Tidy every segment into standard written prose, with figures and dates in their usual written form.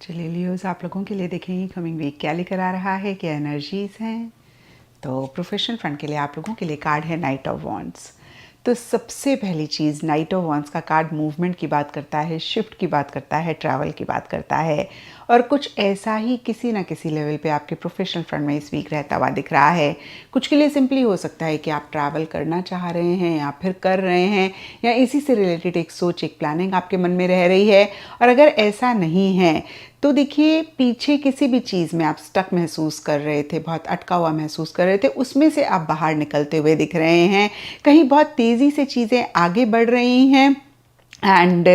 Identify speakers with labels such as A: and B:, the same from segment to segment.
A: चलिए लियोज़, आप लोगों के लिए देखेंगे कमिंग वीक क्या लेकर आ रहा है, क्या एनर्जीज़ हैं। तो प्रोफेशनल फ्रंट के लिए आप लोगों के लिए कार्ड है नाइट ऑफ वॉन्ड्स। तो सबसे पहली चीज़, नाइट ऑफ वॉन्ड्स का कार्ड मूवमेंट की बात करता है, शिफ्ट की बात करता है, ट्रैवल की बात करता है, और कुछ ऐसा ही किसी ना किसी लेवल पे आपके प्रोफेशनल फ्रंट में इस वीक रहता हुआ दिख रहा है। कुछ के लिए सिंपली हो सकता है कि आप ट्रैवल करना चाह रहे हैं या फिर कर रहे हैं, या इसी से रिलेटेड एक सोच, एक प्लानिंग आपके मन में रह रही है। और अगर ऐसा नहीं है तो देखिए, पीछे किसी भी चीज़ में आप स्टक महसूस कर रहे थे, बहुत अटका हुआ महसूस कर रहे थे, उसमें से आप बाहर निकलते हुए दिख रहे हैं। कहीं बहुत तेज़ी से चीज़ें आगे बढ़ रही हैं एंड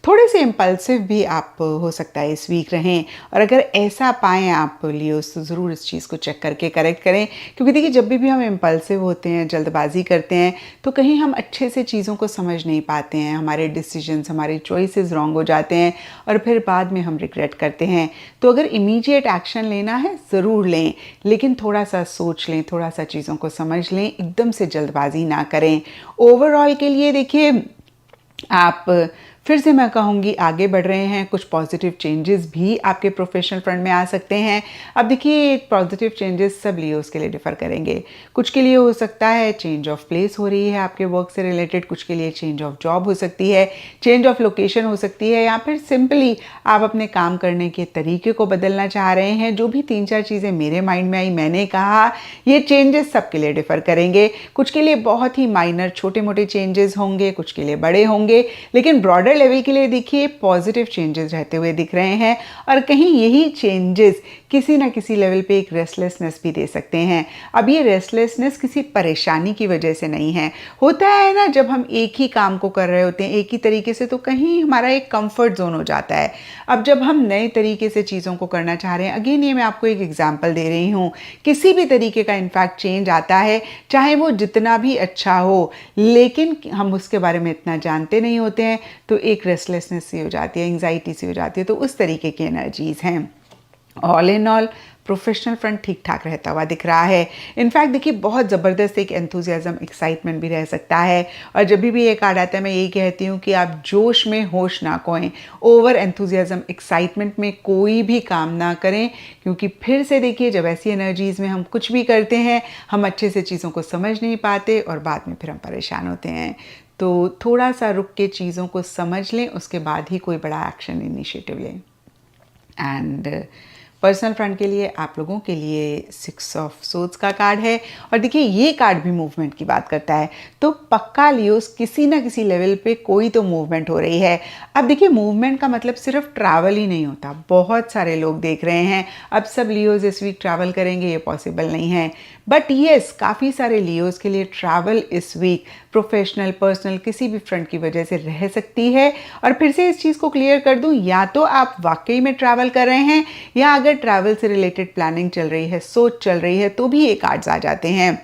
A: थोड़े से इम्पल्सिव भी आप हो सकता है इस वीक रहें। और अगर ऐसा पाएँ आप लियोस, तो ज़रूर इस चीज़ को चेक करके करेक्ट करें, क्योंकि देखिए जब भी हम इम्पल्सिव होते हैं, जल्दबाजी करते हैं, तो कहीं हम अच्छे से चीज़ों को समझ नहीं पाते हैं, हमारे डिसीजंस, हमारे चॉइसेस रॉन्ग हो जाते हैं और फिर बाद में हम रिग्रेट करते हैं। तो अगर इमीडिएट एक्शन लेना है ज़रूर लें, लेकिन थोड़ा सा सोच लें, थोड़ा सा चीज़ों को समझ लें, एकदम से जल्दबाजी ना करें। ओवरऑल के लिए देखिए, आप फिर से मैं कहूँगी आगे बढ़ रहे हैं, कुछ पॉजिटिव चेंजेस भी आपके प्रोफेशनल फ्रंट में आ सकते हैं। अब देखिए, पॉजिटिव चेंजेस सब लियोस के लिए डिफ़र करेंगे। कुछ के लिए हो सकता है चेंज ऑफ प्लेस हो रही है आपके वर्क से रिलेटेड, कुछ के लिए चेंज ऑफ जॉब हो सकती है, चेंज ऑफ लोकेशन हो सकती है, या फिर सिंपली आप अपने काम करने के तरीके को बदलना चाह रहे हैं। जो भी 3-4 चीज़ें मेरे माइंड में आई, मैंने कहा ये चेंजेस सबके लिए डिफ़र करेंगे। कुछ के लिए बहुत ही माइनर छोटे मोटे चेंजेस होंगे, कुछ के लिए बड़े होंगे, लेकिन ब्रॉडर लेवल के लिए देखिए पॉजिटिव चेंजेस रहते हुए दिख रहे हैं। और कहीं यही चेंजेस किसी ना किसी लेवल पे एक रेस्टलेसनेस भी दे सकते हैं। अब ये रेस्टलेसनेस किसी परेशानी की वजह से नहीं है। होता है ना, जब हम एक ही काम को कर रहे होते हैं एक ही तरीके से, तो कहीं हमारा एक कंफर्ट जोन हो जाता है। अब जब हम नए तरीके से चीज़ों को करना चाह रहे हैं, अगेन ये मैं आपको एक एग्जाम्पल दे रही हूँ, किसी भी तरीके का इनफैक्ट चेंज आता है, चाहे वो जितना भी अच्छा हो, लेकिन हम उसके बारे में इतना जानते नहीं होते हैं, तो एक रेस्टलेसनेस सी हो जाती है, एंग्जाइटी सी हो जाती है। तो उस तरीके की एनर्जीज़ हैं। All in all professional front ठीक ठाक रहता हुआ दिख रहा है। इनफैक्ट देखिए, बहुत ज़बरदस्त एक एंथुजियाज्म, एक्साइटमेंट भी रह सकता है। और जब भी ये कार्ड आता है, मैं यही कहती हूँ कि आप जोश में होश ना खोएं, ओवर एंथुजियाज्म, एक्साइटमेंट में कोई भी काम ना करें, क्योंकि फिर से देखिए, जब ऐसी एनर्जीज़ में हम कुछ भी करते हैं, हम अच्छे से चीज़ों को समझ नहीं पाते और बाद में फिर हम परेशान होते हैं। तो थोड़ा सा रुक के चीज़ों को समझ लें, उसके बाद ही कोई बड़ा एक्शन इनिशिएटिव लें। एंड पर्सनल फ्रंट के लिए आप लोगों के लिए 6 ऑफ सोर्ड्स का कार्ड है। और देखिए, ये कार्ड भी मूवमेंट की बात करता है, तो पक्का लियोस किसी ना किसी लेवल पे कोई तो मूवमेंट हो रही है। अब देखिए, मूवमेंट का मतलब सिर्फ ट्रैवल ही नहीं होता, बहुत सारे लोग देख रहे हैं। अब सब लियोस इस वीक ट्रैवल करेंगे ये पॉसिबल नहीं है, बट येस, काफ़ी सारे लियोस के लिए ट्रैवल इस वीक प्रोफेशनल, पर्सनल, किसी भी फ्रंट की वजह से रह सकती है। और फिर से इस चीज़ को क्लियर कर दूं, या तो आप वाकई में ट्रैवल कर रहे हैं, या अगर ट्रैवल से रिलेटेड प्लानिंग चल रही है, सोच चल रही है, तो भी ये कार्ड्स आ जाते हैं।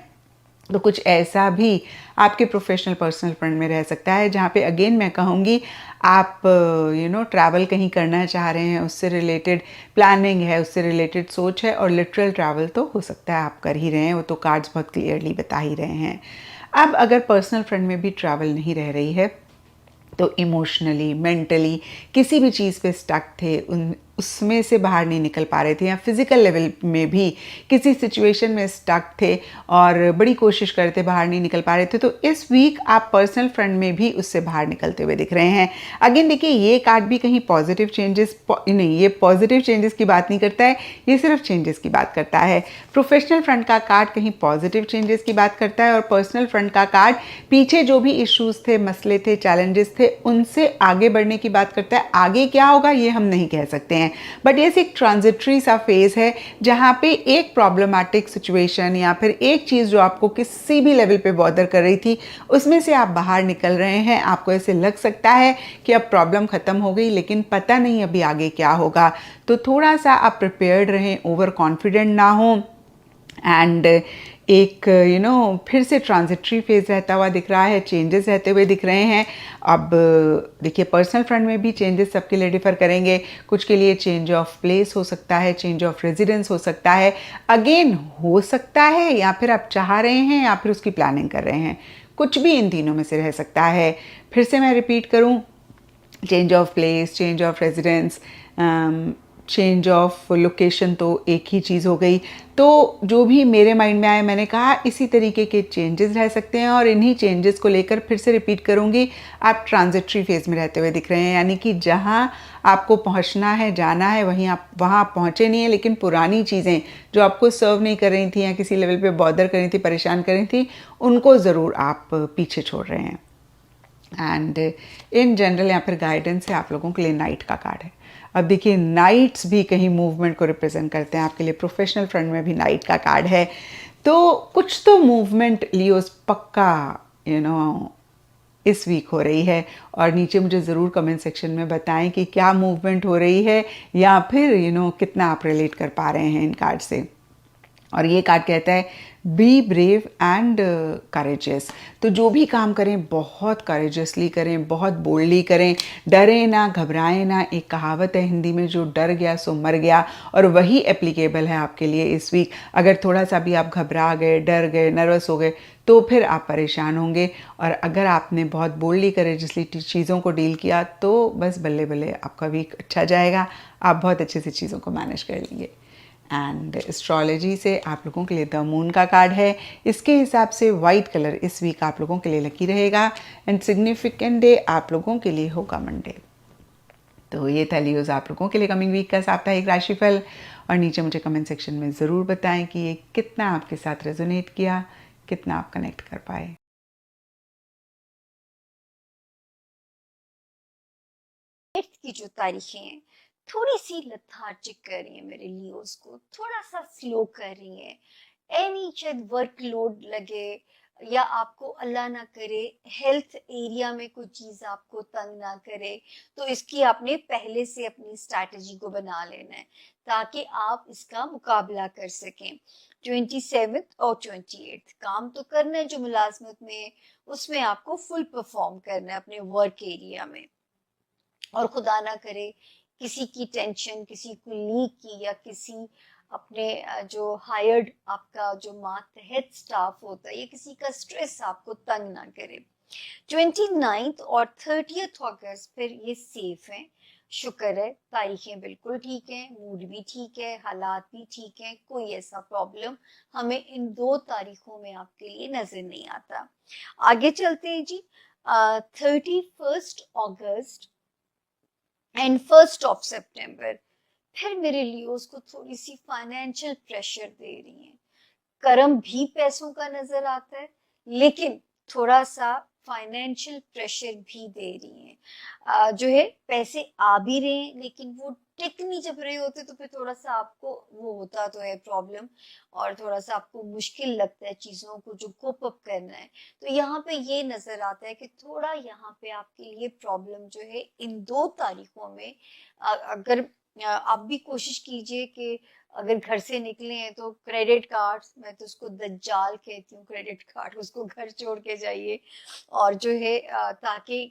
A: तो कुछ ऐसा भी आपके प्रोफेशनल पर्सनल फ्रंट में रह सकता है, जहाँ पे अगेन मैं कहूँगी, आप ट्रैवल कहीं करना चाह रहे हैं, उससे रिलेटेड प्लानिंग है, उससे रिलेटेड सोच है, और लिटरल ट्रैवल तो हो सकता है आप कर ही रहे हैं, वो तो कार्ड्स बहुत क्लियरली बता ही रहे हैं। अब अगर पर्सनल फ्रंट में भी ट्रैवल नहीं रह रही है, तो इमोशनली, मेंटली किसी भी चीज़ पे स्टक थे, उसमें से बाहर नहीं निकल पा रहे थे, या फिज़िकल लेवल में भी किसी सिचुएशन में स्टक थे और बड़ी कोशिश करते बाहर नहीं निकल पा रहे थे, तो इस वीक आप पर्सनल फ्रंट में भी उससे बाहर निकलते हुए दिख रहे हैं। अगेन देखिए, ये कार्ड भी कहीं पॉजिटिव चेंजेस नहीं, ये पॉजिटिव चेंजेस की बात नहीं करता है, ये सिर्फ चेंजेस की बात करता है। प्रोफेशनल फ्रंट का कार्ड कहीं पॉजिटिव चेंजेस की बात करता है, और पर्सनल फ्रंट का कार्ड पीछे जो भी इश्यूज थे, मसले थे, चैलेंजेस थे, उनसे आगे बढ़ने की बात करता है। आगे क्या होगा ये हम नहीं कह सकते हैं, बट ये एक ट्रांजिटरी सा फेज है, जहाँ पे एक प्रॉब्लमैटिक सिचुएशन या फिर एक चीज़ जो आपको किसी भी लेवल पे बॉदर कर रही थी, उसमें से आप बाहर निकल रहे हैं। आपको ऐसे लग सकता है कि अब प्रॉब्लम ख़त्म हो गई, लेकिन पता नहीं अभी आगे क्या होगा। तो थोड़ा सा आप प्रिपेयर्ड रहें, ओवर कॉन्फिडेंट ना हो। एंड एक फिर से ट्रांजिटरी फेज रहता हुआ दिख रहा है, चेंजेस रहते हुए दिख रहे हैं। अब देखिए पर्सनल फ्रंट में भी चेंजेस सबके लिए डिफर करेंगे। कुछ के लिए चेंज ऑफ प्लेस हो सकता है, चेंज ऑफ रेजिडेंस हो सकता है, अगेन हो सकता है, या फिर आप चाह रहे हैं या फिर उसकी प्लानिंग कर रहे हैं। कुछ भी इन तीनों में से रह सकता है। फिर से मैं रिपीट करूं, change of place, change of residence, change of location तो एक ही चीज़ हो गई। तो जो भी मेरे माइंड में आया मैंने कहा इसी तरीके के चेंजेस रह सकते हैं, और इन्हीं चेंजेस को लेकर फिर से रिपीट करूँगी, आप ट्रांजिटरी फेज में रहते हुए दिख रहे हैं, यानी कि जहाँ आपको पहुँचना है, जाना है, वहाँ आप पहुँचे नहीं हैं, लेकिन पुरानी चीज़ें जो आपको सर्व नहीं कर रही थी या किसी लेवल पे बॉदर कर रही थी, परेशान कर रही थी, उनको ज़रूर आप पीछे छोड़ रहे हैं। एंड इन जनरल यहाँ पर गाइडेंस है आप लोगों के लिए नाइट का कार्ड है। अब देखिए नाइट्स भी कहीं मूवमेंट को रिप्रेजेंट करते हैं, आपके लिए प्रोफेशनल फ्रंट में भी नाइट का कार्ड है। तो कुछ तो मूवमेंट लियोस पक्का इस वीक हो रही है, और नीचे मुझे ज़रूर कमेंट सेक्शन में बताएं कि क्या मूवमेंट हो रही है, या फिर कितना आप रिलेट कर पा रहे हैं इन कार्ड से। और ये कार्ड कहता है बी ब्रेव एंड करेजियस। तो जो भी काम करें बहुत करेजियसली करें, बहुत बोल्डली करें, डरें ना, घबराएं ना। एक कहावत है हिंदी में, जो डर गया सो मर गया, और वही एप्लीकेबल है आपके लिए इस वीक। अगर थोड़ा सा भी आप घबरा गए, डर गए, नर्वस हो गए, तो फिर आप परेशान होंगे। और अगर आपने बहुत बोल्डली करेजियसली चीज़ों को डील किया तो बस बल्ले बल्ले आपका वीक अच्छा जाएगा, आप बहुत अच्छे से चीज़ों को मैनेज कर लेंगे। एंड एस्ट्रोलॉजी से आप लोगों के लिए द मून का कार्ड है। इसके हिसाब से वाइट कलर इस वीक आप लोगों के लिए लकी रहेगा, एंड सिग्निफिकेंट डे आप लोगों के लिए होगा मंडे। तो ये था लियोज आप लोगों के लिए कमिंग वीक का साप्ताहिक राशिफल। और नीचे मुझे कमेंट सेक्शन में ज़रूर बताएं कि ये कितना आपके साथ रेजोनेट किया, कितना आप कनेक्ट कर पाए।
B: की जो तारीखें हैं थोड़ी सी लथार्जिक कर रही है, मेरे लियोस को थोड़ा सा स्लो कर रही है। एनी शायद वर्कलोड लगे, या आपको अल्लाह ना करे हेल्थ एरिया में कोई चीज आपको तंग ना करे, तो इसकी आपने पहले से अपनी स्ट्रैटेजी को बना लेना है ताकि आप इसका मुकाबला कर सकें। 27 और 28 काम तो करना है जो मुलाजमत में है, उसमें आपको फुल परफॉर्म करना है अपने वर्क एरिया में। और खुदा ना करे किसी की टेंशन, किसी को लीक की, या किसी अपने जो हायर्ड आपका जो मातहत स्टाफ होता है, या किसी का स्ट्रेस आपको तंग ना करे। 29 और 30 अगस्त फिर ये सेफ है, शुक्र है। तारीखें बिल्कुल ठीक है, मूड भी ठीक है, हालात भी ठीक है, कोई ऐसा प्रॉब्लम हमें इन 2 तारीखों में आपके लिए नजर नहीं आता। आगे चलते हैं जी। 31 अगस्त एंड 1 सितंबर फिर मेरे लियोस को थोड़ी सी फाइनेंशियल प्रेशर दे रही है। कर्म भी पैसों का नजर आता है, लेकिन थोड़ा सा फाइनेंशियल प्रेशर भी दे रही है। जो है पैसे आ भी रहे हैं, लेकिन वो टिक नहीं जब रहे होते, तो फिर थोड़ा सा आपको वो होता तो है प्रॉब्लम, और थोड़ा सा आपको मुश्किल लगता है चीजों को जो कोप अप करना है। तो यहाँ पे ये नजर आता है कि थोड़ा यहाँ पे आपके लिए प्रॉब्लम जो है इन 2 तारीखों में। अगर आप भी कोशिश कीजिए कि अगर घर से निकले हैं तो क्रेडिट कार्ड, मैं तो उसको दज्जाल कहती हूँ, क्रेडिट कार्ड उसको घर छोड़ के जाइए। और जो है ताकि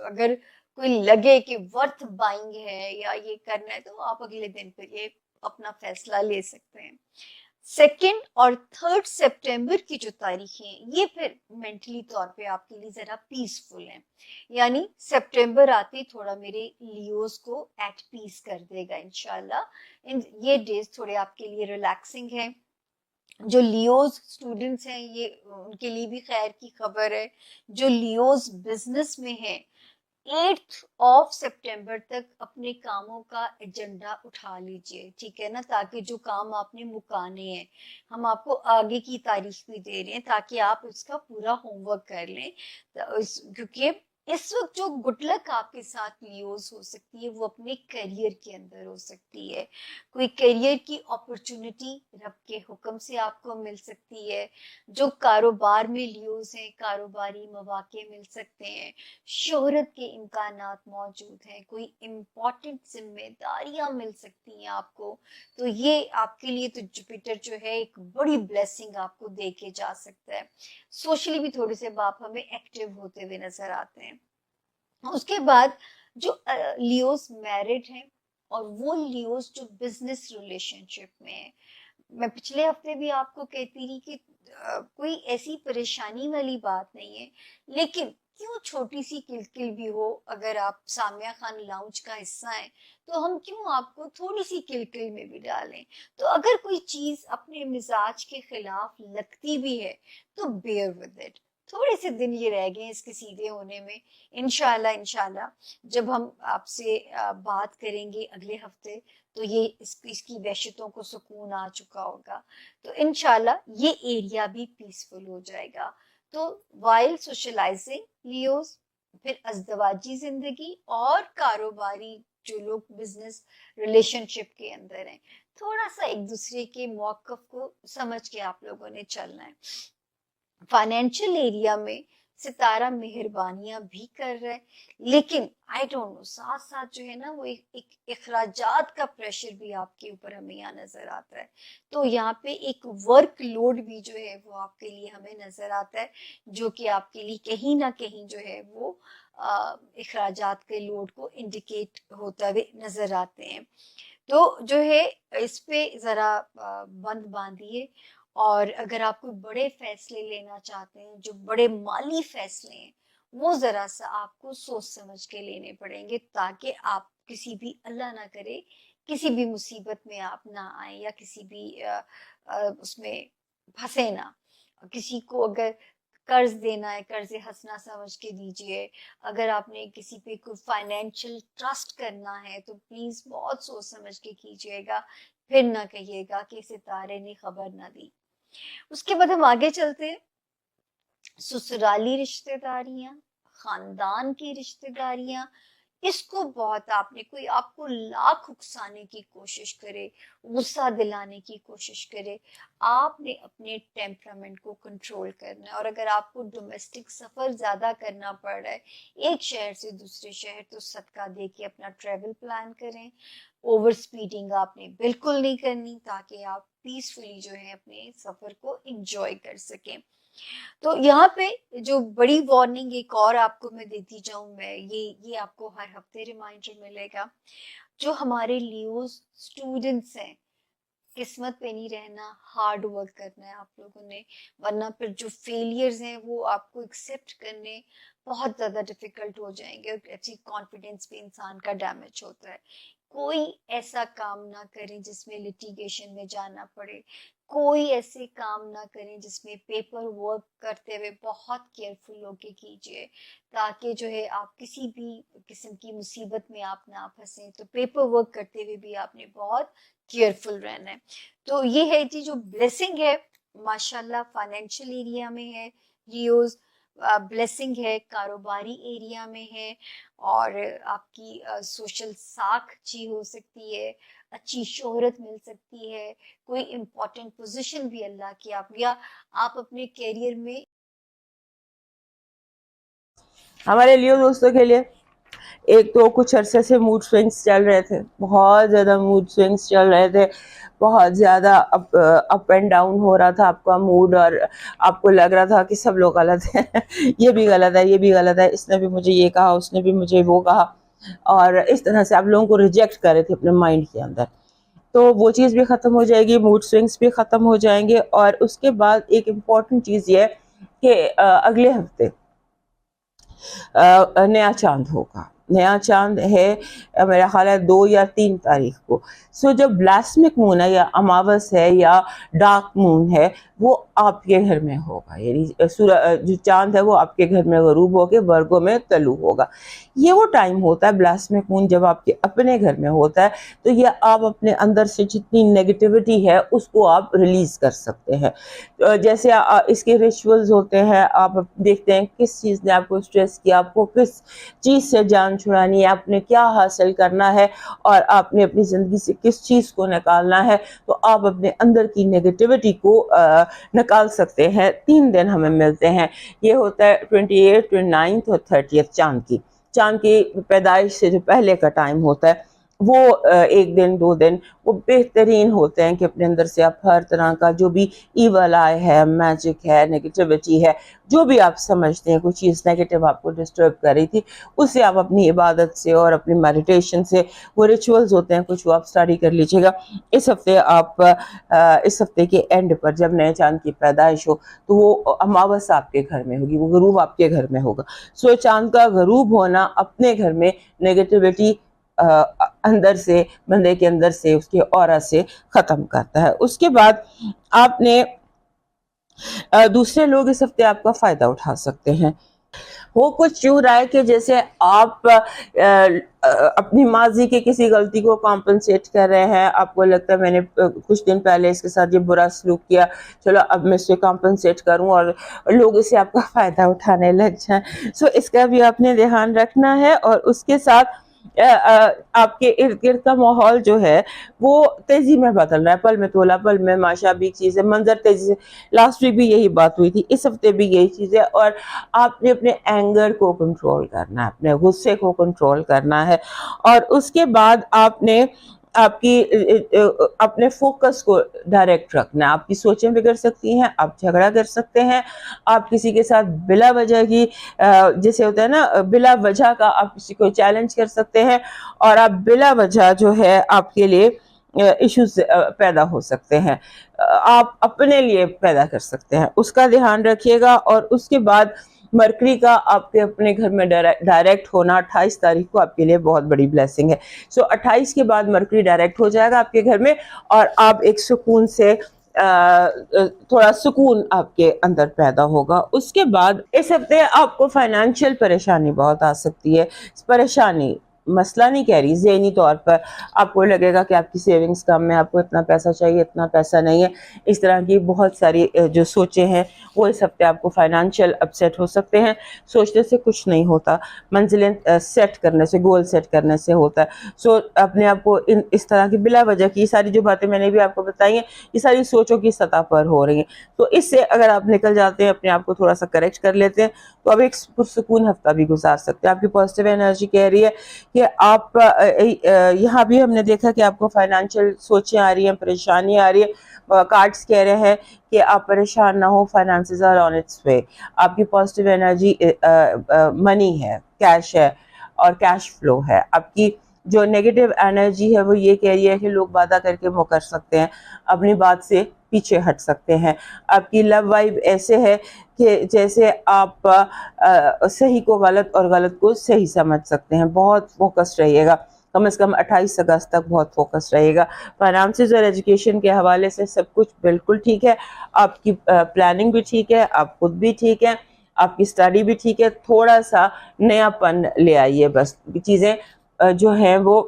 B: अगर कोई लगे कि वर्थ बाइंग है या ये करना है, तो आप अगले दिन फिर ये अपना फैसला ले सकते हैं। 2 और 3 सितंबर की जो तारीखें हैं ये फिर मेंटली तौर पे आपके लिए जरा पीसफुल हैं। यानी सितंबर आते ही थोड़ा मेरे लियोस को एट पीस कर देगा इंशाल्लाह। इन ये डेज थोड़े आपके लिए रिलैक्सिंग है। जो लियोस स्टूडेंट्स हैं ये उनके लिए भी खैर की खबर है। जो लियोस बिजनेस में है, 8 सितंबर तक अपने कामों का एजेंडा उठा लीजिए, ठीक है ना, ताकि जो काम आपने मुकाने हैं, हम आपको आगे की तारीख भी दे रहे हैं ताकि आप इसका पूरा होमवर्क कर लें। क्योंकि इस वक्त जो गुड लक आपके साथ लियोज हो सकती है वो अपने करियर के अंदर हो सकती है। कोई करियर की अपॉर्चुनिटी रब के हुक्म से आपको मिल सकती है। जो कारोबार में लियोज हैं, कारोबारी मौके मिल सकते हैं। शोहरत के इम्कानात मौजूद हैं। कोई इम्पोर्टेंट जिम्मेदारियां मिल सकती हैं आपको। तो ये आपके लिए तो जुपिटर जो है एक बड़ी ब्लेसिंग आपको दे के जा सकता है। सोशली भी थोड़े से आप हमें एक्टिव होते हुए नजर आते हैं। उसके बाद जो लियोस मैरिड हैं और वो लियोस जो बिजनेस रिलेशनशिप में है। मैं पिछले हफ्ते भी आपको कहती रही कि कोई ऐसी परेशानी वाली बात नहीं है, लेकिन क्यों छोटी सी किलकिल भी हो, अगर आप सामिया खान लाउंज का हिस्सा हैं तो हम क्यों आपको थोड़ी सी किलकिल में भी डालें। तो अगर कोई चीज अपने मिजाज के खिलाफ लगती भी है तो बेयर विद इट। थोड़े से दिन ये रह गए इसके सीधे होने में। इंशाल्लाह इंशाल्लाह जब हम आपसे बात करेंगे अगले हफ्ते तो ये इसकी वहशतों को सुकून आ चुका होगा। तो इंशाल्लाह ये एरिया भी पीसफुल हो जाएगा। तो वाइल सोशलाइजिंग लियोस, फिर अज़दवाजी जिंदगी और कारोबारी जो लोग बिजनेस रिलेशनशिप के अंदर हैं, थोड़ा सा एक दूसरे के मौकफ को समझ के आप लोगों ने चलना है। फाइनेंशियल एरिया में सितारा मेहरबानियां भी कर रहा है, लेकिन आई डोंट नो साथ साथ जो है ना वो एक इखराजात का प्रेशर भी आपके ऊपर हमें यहाँ नजर आता है। तो यहाँ पे एक वर्क लोड भी जो है वो आपके लिए हमें नजर आता है, जो कि आपके लिए कहीं ना कहीं जो है वो इखराजात के लोड को इंडिकेट होता हुए नजर आते हैं। तो जो है इस पे जरा बंद बांधिए। और अगर आप कोई बड़े फैसले लेना चाहते हैं, जो बड़े माली फैसले हैं, वो जरा सा आपको सोच समझ के लेने पड़ेंगे, ताकि आप किसी भी अल्लाह ना करे किसी भी मुसीबत में आप ना आए या किसी भी उसमें फंसे ना। किसी को अगर कर्ज देना है, कर्ज हंसना समझ के दीजिए। अगर आपने किसी पे कोई फाइनेंशियल ट्रस्ट करना है तो प्लीज बहुत सोच समझ के कीजिएगा। फिर ना कहिएगा कि सितारे ने खबर ना दी। उसके बाद हम आगे चलते हैं। ससुराली रिश्तेदारियां, खानदान की रिश्तेदारियां, इसको बहुत आपने कोई आपको लाख उकसाने की कोशिश करे, गुस्सा दिलाने की कोशिश करे, आपने अपने टेम्परामेंट को कंट्रोल करना है। और अगर आपको डोमेस्टिक सफर ज्यादा करना पड़ रहा है एक शहर से दूसरे शहर, तो सदका दे के अपना ट्रेवल प्लान करें। ओवर स्पीडिंग आपने बिल्कुल नहीं करनी, ताकि आप पीसफुली जो है अपने सफर को एंजॉय कर सकें। तो यहाँ पे जो बड़ी वार्निंग एक और आपको मैं देती जाऊं, मैं ये आपको हर हफ्ते रिमाइंडर मिलेगा। जो हमारे लियोस स्टूडेंट्स हैं, किस्मत पे नहीं रहना, हार्ड वर्क करना है आप लोगों ने, वरना फिर जो फेलियर्स हैं वो आपको एक्सेप्ट करने बहुत ज्यादा डिफिकल्ट हो जाएंगे और ऐसी कॉन्फिडेंस पे इंसान का डैमेज होता है। कोई ऐसा काम ना करें जिसमें लिटिगेशन में जाना पड़े। कोई ऐसे काम ना करें जिसमें पेपर वर्क करते हुए बहुत केयरफुल होके कीजिए, ताकि जो है आप किसी भी किस्म की मुसीबत में आप ना फंसे। तो पेपर वर्क करते हुए भी आपने बहुत केयरफुल रहना है। तो ये है जी जो ब्लेसिंग है माशाल्लाह फाइनेंशियल एरिया में है लियोज, ब्लेसिंग है कारोबारी एरिया में है, और आपकी सोशल साख अच्छी हो सकती है, अच्छी शोहरत मिल सकती है, कोई इम्पोर्टेंट पोजीशन भी अल्लाह की आप, या आप अपने करियर में।
C: हमारे लिए दोस्तों के लिए एक तो कुछ अरसे से मूड स्विंग्स चल रहे थे, बहुत ज़्यादा मूड स्विंग्स चल रहे थे, बहुत ज़्यादा अप एंड डाउन हो रहा था आपका मूड, और आपको लग रहा था कि सब लोग गलत हैं ये भी गलत है, ये भी गलत है, इसने भी मुझे ये कहा, उसने भी मुझे वो कहा, और इस तरह से आप लोगों को रिजेक्ट कर रहे थे अपने माइंड के अंदर। तो वो चीज़ भी ख़त्म हो जाएगी, मूड स्विंग्स भी ख़त्म हो जाएंगे। और उसके बाद एक इम्पॉर्टेंट चीज़ ये है कि अगले हफ्ते नया चांद होगा। नया चांद है मेरा ख्याल है 2 या 3 तारीख को। सो जब ब्लास्मिक मून है या अमावस है या डार्क मून है, वो आपके घर में होगा, यानी जो चांद है वो आपके घर में गरूब होकर वर्गों में तलू होगा। ये वो टाइम होता है ब्लास्ट में मून जब आपके अपने घर में होता है, तो ये आप अपने अंदर से जितनी नेगेटिविटी है उसको आप रिलीज कर सकते हैं। जैसे इसके रिचुअल्स होते हैं, आप देखते हैं किस चीज़ ने आपको स्ट्रेस किया, आपको किस चीज़ से जान छुड़ानी है, आपने क्या हासिल करना है और आपने अपनी ज़िंदगी से किस चीज़ को निकालना है, तो आप अपने अंदर की नेगेटिविटी को निकाल सकते हैं। 3 दिन हमें मिलते हैं, ये होता है 28, 29 और 30 चांद की पैदाइश से जो पहले का टाइम होता है वो 1 दिन 2 दिन वो बेहतरीन होते हैं कि अपने अंदर से आप हर तरह का जो भी ईवल आई है, मैजिक है, नेगेटिविटी है, जो भी आप समझते हैं कोई चीज़ नेगेटिव आपको डिस्टर्ब कर रही थी, उसे आप अपनी इबादत से और अपनी मेडिटेशन से, वो रिचुअल्स होते हैं कुछ, वो आप स्टडी कर लीजिएगा। इस हफ्ते आप इस हफ्ते के एंड पर जब नए चांद की पैदाइश हो तो वो अमावस आपके घर में होगी, वो गरूब आपके घर में होगा। सो चांद का गरूब होना अपने घर में नेगेटिविटी अंदर से, बंदे के अंदर से, उसके ऑरा से खत्म करता है। उसके बाद आपने दूसरे लोग इस हफ्ते आपका फायदा उठा सकते हैं। वो कुछ यूँ रहा है कि जैसे आप अपनी माजी की किसी गलती को कॉम्पनसेट कर रहे हैं, आपको लगता है मैंने कुछ दिन पहले इसके साथ ये बुरा सलूक किया, चलो अब मैं इससे कॉम्पनसेट करूं, और लोग इसे आपका फ़ायदा उठाने लग जाएं। सो इसका भी आपने ध्यान रखना है। और उसके साथ आपके इर्द गिर्द का माहौल जो है वो तेजी में बदल रहा है, पल में तोला पल में माशा भी चीज़ है, मंजर तेजी से। लास्ट वीक भी यही बात हुई थी, इस हफ्ते भी यही चीज़ है। और आपने अपने एंगर को कंट्रोल करना है, अपने गुस्से को कंट्रोल करना है। और उसके बाद आपने अपने फोकस को डायरेक्ट रखना है। आपकी सोचें बिगड़ सकती हैं, आप झगड़ा कर सकते हैं, आप किसी के साथ बिला वजह की जैसे होता है ना, बिला वजह का आप किसी को चैलेंज कर सकते हैं, और आप बिला वजह जो है आपके लिए इश्यूज पैदा हो सकते हैं, आप अपने लिए पैदा कर सकते हैं, उसका ध्यान रखिएगा। और उसके बाद मरकरी का आपके अपने घर में डायरेक्ट होना 28 तारीख को आपके लिए बहुत बड़ी ब्लेसिंग है। सो 28 के बाद मरकरी डायरेक्ट हो जाएगा आपके घर में, और आप एक सुकून से थोड़ा सुकून आपके अंदर पैदा होगा। उसके बाद इस हफ्ते आपको फाइनेंशियल परेशानी बहुत आ सकती है। परेशानी मसला नहीं कह रही, ज़हनी तौर पर आपको लगेगा कि आपकी सेविंग्स कम है, आपको इतना पैसा चाहिए, इतना पैसा नहीं है, इस तरह की बहुत सारी जो सोचें हैं वो इस हफ्ते आपको फाइनेंशियल अपसेट हो सकते हैं। सोचने से कुछ नहीं होता, मंजिलें सेट करने से, गोल सेट करने से होता है। सो अपने आप को इस तरह की बिला वजह की सारी जो बातें मैंने भी आपको बताई हैं, ये सारी सोचों की सतह पर हो रही हैं। तो इससे अगर आप निकल जाते हैं, अपने आप को थोड़ा सा करेक्ट कर लेते हैं, तो अब एक पुरसुकून हफ्ता भी गुजार सकते हैं। आपकी पॉजिटिव एनर्जी कह रही है कि आप यहाँ भी हमने देखा कि आपको फाइनेंशियल सोचें आ रही हैं, परेशानी आ रही है। कार्ड्स कह रहे हैं कि आप परेशान ना हो, फाइनेंसेस आर ऑन इट्स वे। आपकी पॉजिटिव एनर्जी मनी है, कैश है और कैश फ्लो है। आपकी जो नेगेटिव एनर्जी है वो ये कह रही है कि लोग वादा करके मुकर सकते हैं, अपनी बात से पीछे हट सकते हैं। आपकी लव वाइब ऐसे है कि जैसे आप सही को गलत और गलत को सही समझ सकते हैं। बहुत फोकस्ड रहिएगा, कम से कम 28 अगस्त तक बहुत फोकस रहेगा। फाइनेंसेस और एजुकेशन के हवाले से सब कुछ बिल्कुल ठीक है, आपकी प्लानिंग भी ठीक है, आप खुद भी ठीक है, आपकी स्टडी भी ठीक है। थोड़ा सा नयापन ले आइए, बस चीज़ें जो हैं वो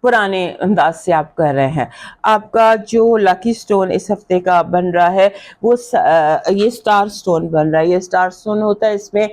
C: पुराने अंदाज से आप कर रहे हैं। आपका जो लकी स्टोन इस हफ्ते का बन रहा है वो ये स्टार स्टोन बन रहा है। ये स्टार स्टोन होता है, इसमें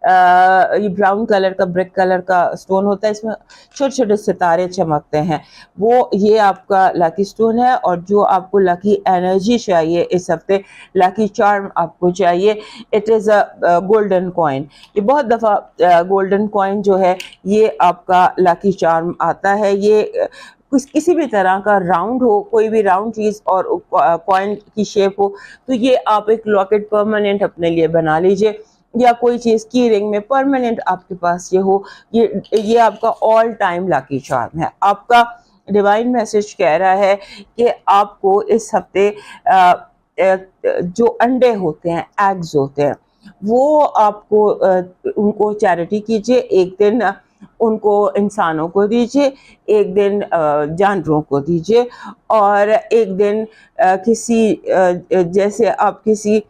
C: ये ब्राउन कलर का, ब्रिक कलर का स्टोन होता है, इसमें छोटे छोटे सितारे चमकते हैं, वो ये आपका लकी स्टोन है। और जो आपको लकी एनर्जी चाहिए इस हफ्ते, लकी चार्म आपको चाहिए, it is a golden coin. ये बहुत दफ़ा गोल्डन कॉइन जो है ये आपका लकी चार्म आता है। ये किसी भी तरह का राउंड हो, कोई भी राउंड चीज़ और कॉइन की शेप हो, तो ये आप एक लॉकेट परमानेंट अपने लिए बना लीजिए, या कोई चीज़ की रिंग में परमानेंट आपके पास ये हो। ये आपका ऑल टाइम लकी चार्म है। आपका डिवाइन मैसेज कह रहा है कि आपको इस हफ्ते जो अंडे होते हैं, एग्स होते हैं, वो आपको उनको चैरिटी कीजिए। एक दिन उनको इंसानों को दीजिए, एक दिन जानवरों को दीजिए, और एक दिन जैसे आप किसी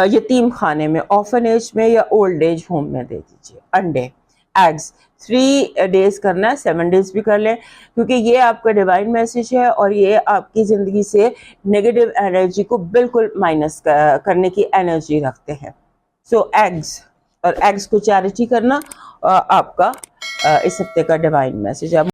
C: यतीम खाने में, ऑर्फनेज में या ओल्ड एज होम में दे दीजिए। अंडे, एग्स 3 डेज करना है, 7 डेज भी कर लें, क्योंकि ये आपका डिवाइन मैसेज है और ये आपकी ज़िंदगी से नेगेटिव एनर्जी को बिल्कुल माइनस करने की एनर्जी रखते हैं। सो एग्स, और एग्स को चैरिटी करना आपका इस हफ्ते का डिवाइन मैसेज है।